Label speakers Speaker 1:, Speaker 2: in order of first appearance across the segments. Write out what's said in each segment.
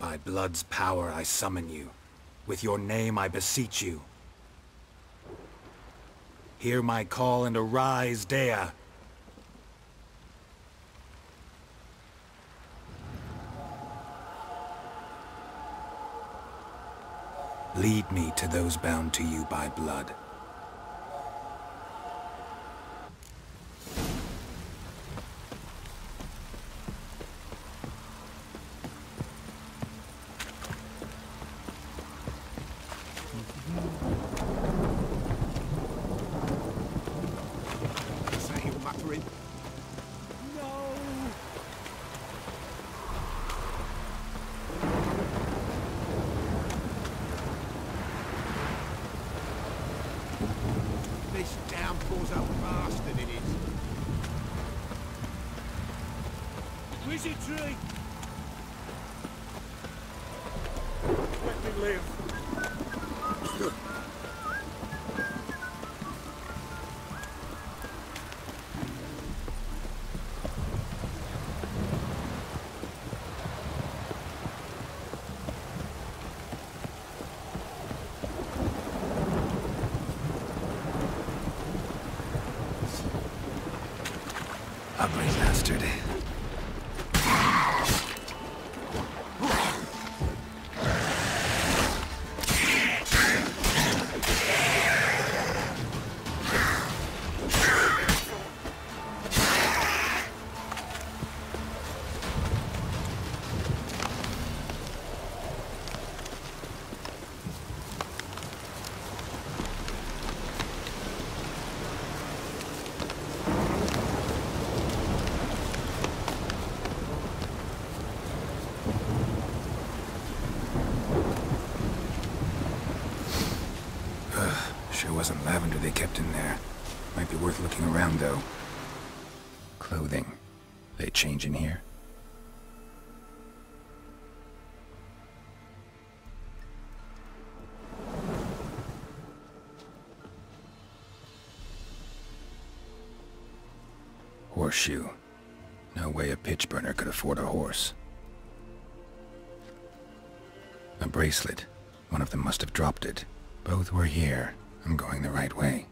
Speaker 1: By blood's power I summon you. With your name I beseech you. Hear my call and arise, Dea! Lead me to those bound to you by blood. Ugly bastard. Sure wasn't lavender they kept in there. Might be worth looking around, though. Clothing. They change in here? Horseshoe. No way a pitch burner could afford a horse. A bracelet. One of them must have dropped it. Both were here. I'm going the right way.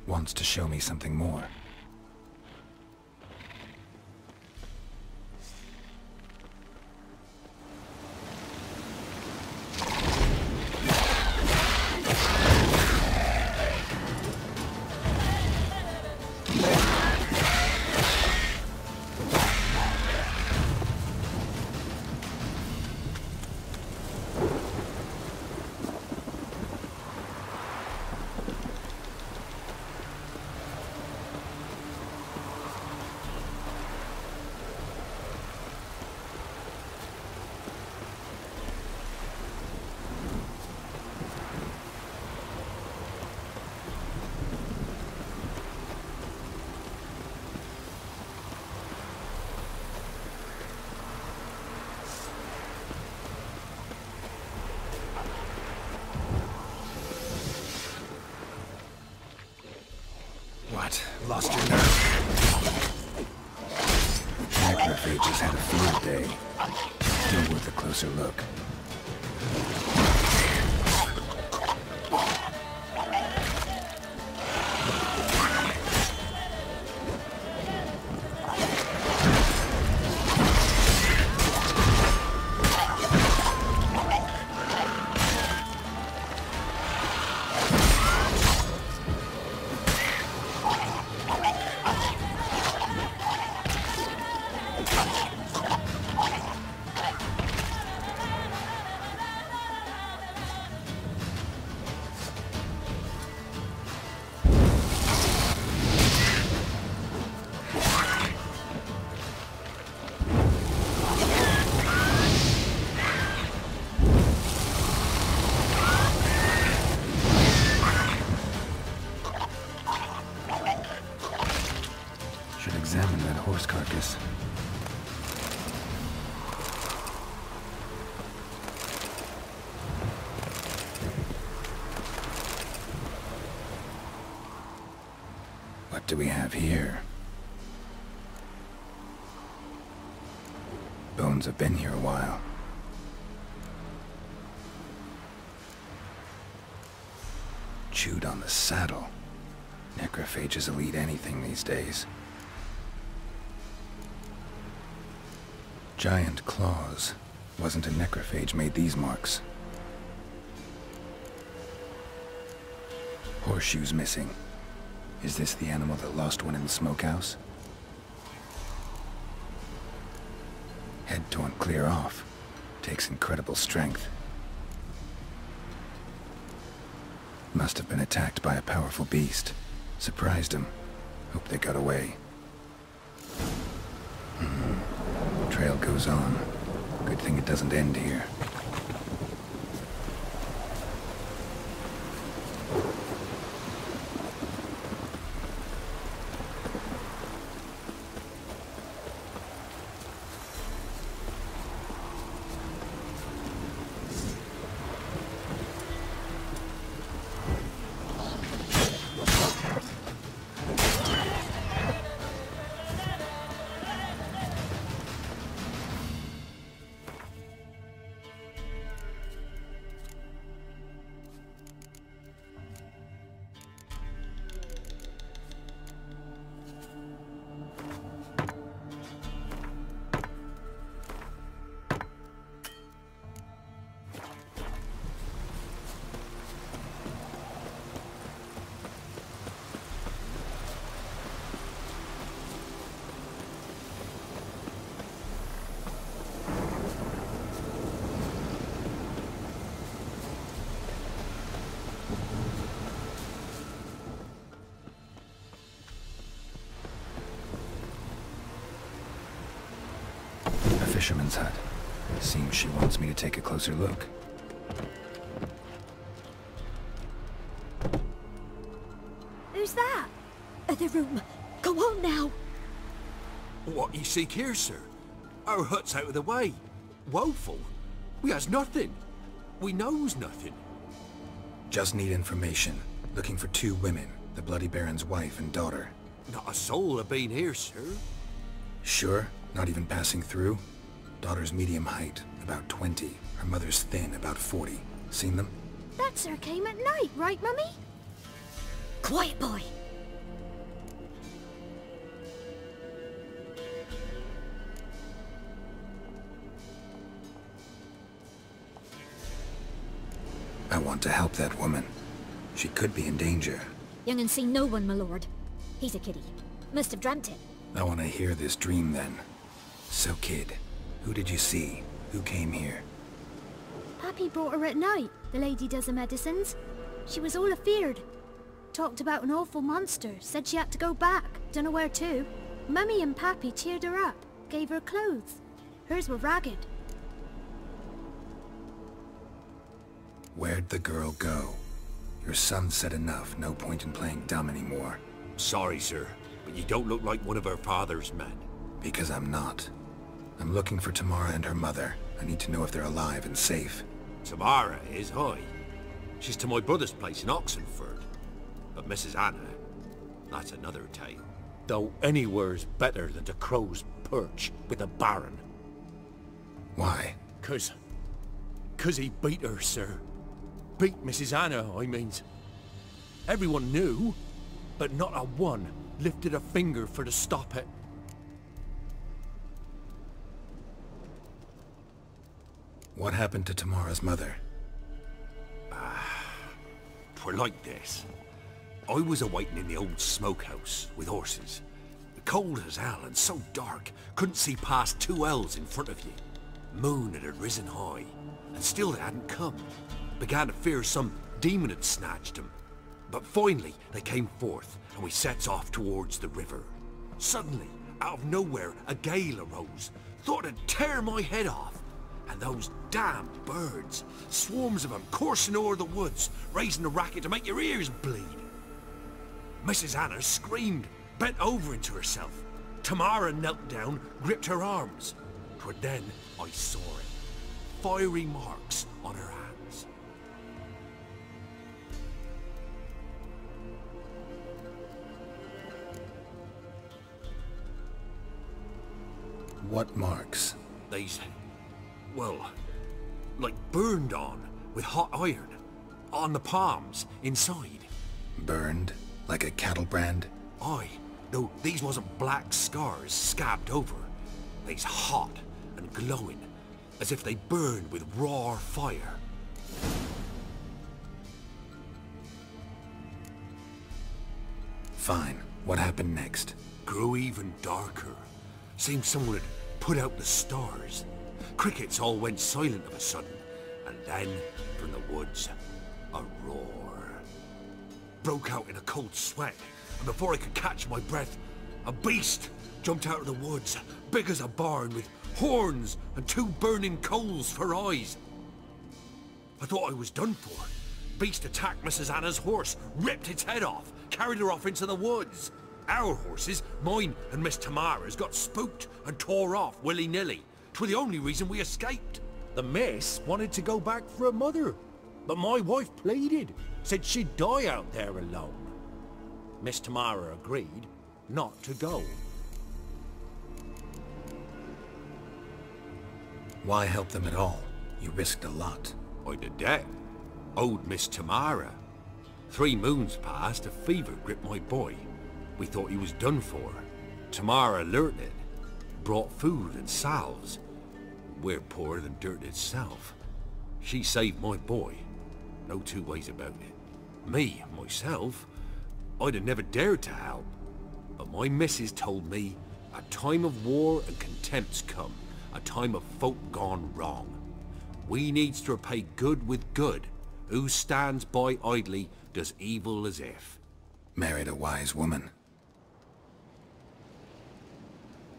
Speaker 1: Wants to show me something more. Lost your nerve. Macrophages had a field day. Still worth a closer look. Carcass. What do we have here? Bones have been here a while. Chewed on the saddle. Necrophages will eat anything these days. Giant claws. Wasn't a necrophage made these marks. Horseshoes missing. Is this the animal that lost one in the smokehouse? Head torn clear off. Takes incredible strength. Must have been attacked by a powerful beast. Surprised him. Hope they got away. Trail goes on. Good thing it doesn't end here. Fisherman's hut. Seems she wants me to take a closer look.
Speaker 2: Who's that? The room. Go on now.
Speaker 3: What you seek here, sir? Our hut's out of the way. Woeful. We has nothing. We knows nothing.
Speaker 1: Just need information. Looking for 2 women. The Bloody Baron's wife and daughter.
Speaker 3: Not a soul have been here, sir.
Speaker 1: Sure? Not even passing through? Daughter's medium height, about 20. Her mother's thin, about 40. Seen them?
Speaker 2: That sir came at night, right, Mummy? Quiet, boy.
Speaker 1: I want to help that woman. She could be in danger.
Speaker 2: Young and see no one, my lord. He's a kiddie. Must have dreamt it.
Speaker 1: I want to hear this dream then. So kid, who did you see? Who came here?
Speaker 2: Pappy brought her at night. The lady does the medicines. She was all afeared. Talked about an awful monster. Said she had to go back. Dunno where to. Mummy and Pappy cheered her up. Gave her clothes. Hers were ragged.
Speaker 1: Where'd the girl go? Your son said enough. No point in playing dumb anymore.
Speaker 3: Sorry, sir, but you don't look like one of her father's men.
Speaker 1: Because I'm not. I'm looking for Tamara and her mother. I need to know if they're alive and safe.
Speaker 3: Tamara is, aye. She's to my brother's place in Oxenford. But Mrs. Anna, that's another tale. Though anywhere's better than to Crow's Perch with the Baron.
Speaker 1: Why?
Speaker 3: 'Cause he beat her, sir. Beat Mrs. Anna, I means. Everyone knew, but not a one lifted a finger for to stop it.
Speaker 1: What happened to Tamara's mother?
Speaker 3: 'Twere like this. I was awaiting in the old smokehouse with horses. Cold as hell and so dark, couldn't see past 2 ells in front of you. Moon had risen high, and still they hadn't come. Began to fear some demon had snatched them. But finally they came forth, and we sets off towards the river. Suddenly, out of nowhere, a gale arose. Thought it'd tear my head off. And those damn birds, swarms of them coursing o'er the woods, raising a racket to make your ears bleed. Mrs. Anna screamed, bent over into herself. Tamara knelt down, gripped her arms. 'Twere then I saw it. Fiery marks on her hands.
Speaker 1: What marks?
Speaker 3: They's... well, like burned on with hot iron. On the palms, inside.
Speaker 1: Burned? Like a cattle brand?
Speaker 3: Aye, though these wasn't black scars scabbed over. They's hot and glowing, as if they burned with raw fire.
Speaker 1: Fine. What happened next?
Speaker 3: Grew even darker. Seemed someone had put out the stars. Crickets all went silent of a sudden, and then, from the woods, a roar. Broke out in a cold sweat, and before I could catch my breath, a beast jumped out of the woods, big as a barn, with horns and 2 burning coals for eyes. I thought I was done for. Beast attacked Mrs. Anna's horse, ripped its head off, carried her off into the woods. Our horses, mine and Miss Tamara's, got spooked and tore off willy-nilly. 'Twere the only reason we escaped. The miss wanted to go back for her mother, but my wife pleaded, said she'd die out there alone. Miss Tamara agreed not to go.
Speaker 1: Why help them at all? You risked a lot.
Speaker 3: I did that. Owed Miss Tamara. 3 moons passed, a fever gripped my boy. We thought he was done for. Tamara alerted, brought food and salves. We're poorer than dirt itself. She saved my boy. No 2 ways about it. Me, myself, I'd have never dared to help. But my missus told me a time of war and contempt's come. A time of folk gone wrong. We needs to repay good with good. Who stands by idly does evil as if.
Speaker 1: Married a wise woman.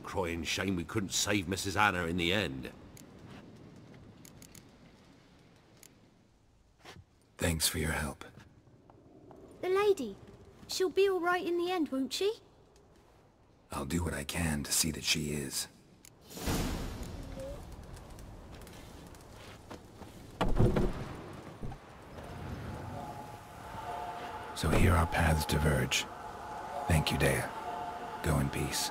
Speaker 3: Crying shame we couldn't save Mrs. Anna in the end.
Speaker 1: Thanks for your help.
Speaker 2: The lady. She'll be all right in the end, won't she?
Speaker 1: I'll do what I can to see that she is. So here our paths diverge. Thank you, Dea. Go in peace.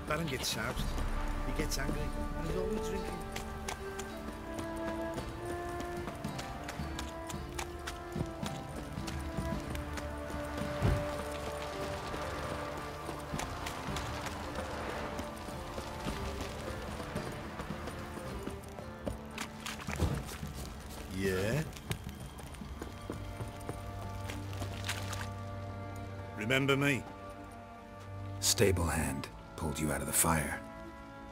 Speaker 4: Baron gets soused. He gets angry, and he's always drinking. Yeah? Remember me?
Speaker 1: Stable hand. Pulled you out of the fire.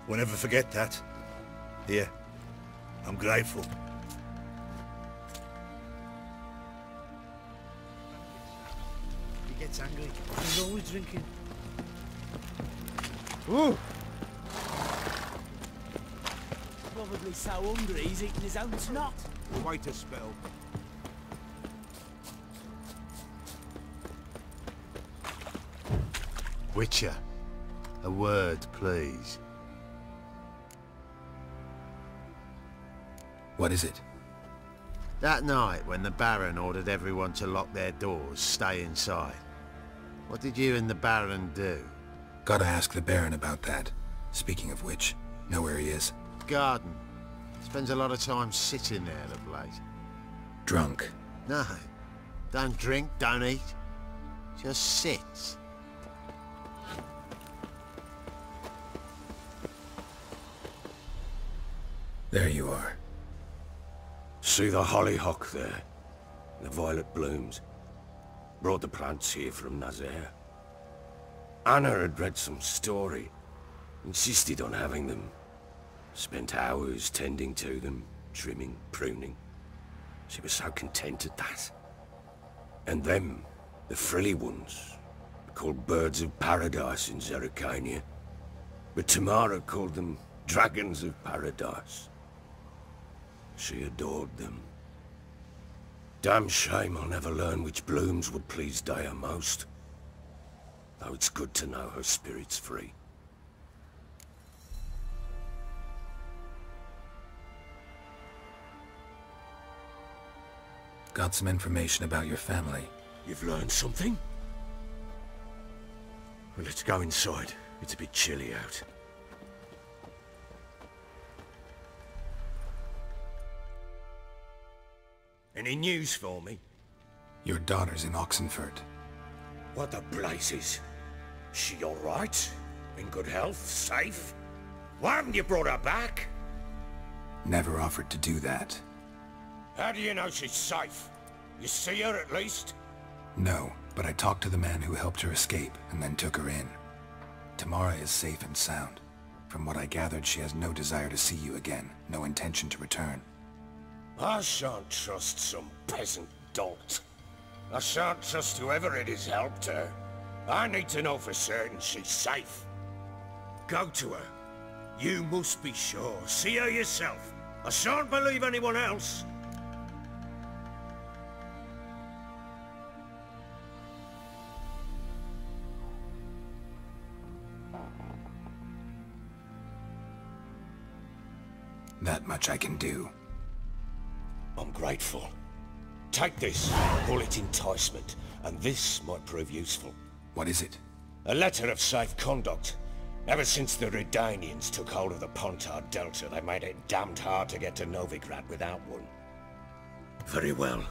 Speaker 4: We'll never forget that. Here, I'm grateful. He gets angry. He's always drinking.
Speaker 5: Ooh! Probably so hungry he's eating his own snot.
Speaker 4: Wait a spell.
Speaker 6: Witcher. A word, please.
Speaker 1: What is it?
Speaker 6: That night when the Baron ordered everyone to lock their doors, stay inside. What did you and the Baron do?
Speaker 1: Gotta ask the Baron about that. Speaking of which, know where he is?
Speaker 6: Garden. Spends a lot of time sitting there of late.
Speaker 1: Drunk.
Speaker 6: No. Don't drink, don't eat. Just sits.
Speaker 1: There you are.
Speaker 3: See the hollyhock there? The violet blooms. Brought the plants here from Nazaire. Anna had read some story. Insisted on having them. Spent hours tending to them, trimming, pruning. She was so content at that. And them, the frilly ones, called birds of paradise in Zerrikania. But Tamara called them dragons of paradise. She adored them. Damn shame I'll never learn which blooms would please Daya most. Though it's good to know her spirit's free.
Speaker 1: Got some information about your family.
Speaker 3: You've learned something? Well, let's go inside. It's a bit chilly out. Any news for me?
Speaker 1: Your daughter's in Oxenford.
Speaker 3: What the blazes? She all right? In good health? Safe? Why haven't you brought her back?
Speaker 1: Never offered to do that.
Speaker 3: How do you know she's safe? You see her at least?
Speaker 1: No, but I talked to the man who helped her escape and then took her in. Tamara is safe and sound. From what I gathered, she has no desire to see you again, no intention to return.
Speaker 3: I shan't trust some peasant dolt. I shan't trust whoever it is helped her. I need to know for certain she's safe. Go to her. You must be sure. See her yourself. I shan't believe anyone else.
Speaker 1: That much I can do.
Speaker 3: I'm grateful. Take this, call it enticement, and this might prove useful.
Speaker 1: What is it?
Speaker 3: A letter of safe conduct. Ever since the Redanians took hold of the Pontard Delta, they made it damned hard to get to Novigrad without one. Very well.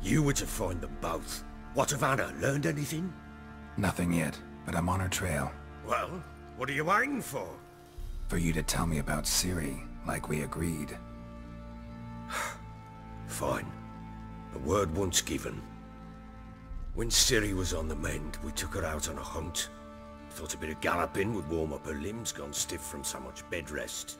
Speaker 3: You were to find them both. What of Anna? Learned anything?
Speaker 1: Nothing yet, but I'm on her trail.
Speaker 3: Well, what are you waiting for?
Speaker 1: For you to tell me about Ciri, like we agreed.
Speaker 3: Fine. A word once given. When Ciri was on the mend, we took her out on a hunt. Thought a bit of galloping would warm up her limbs, gone stiff from so much bed rest.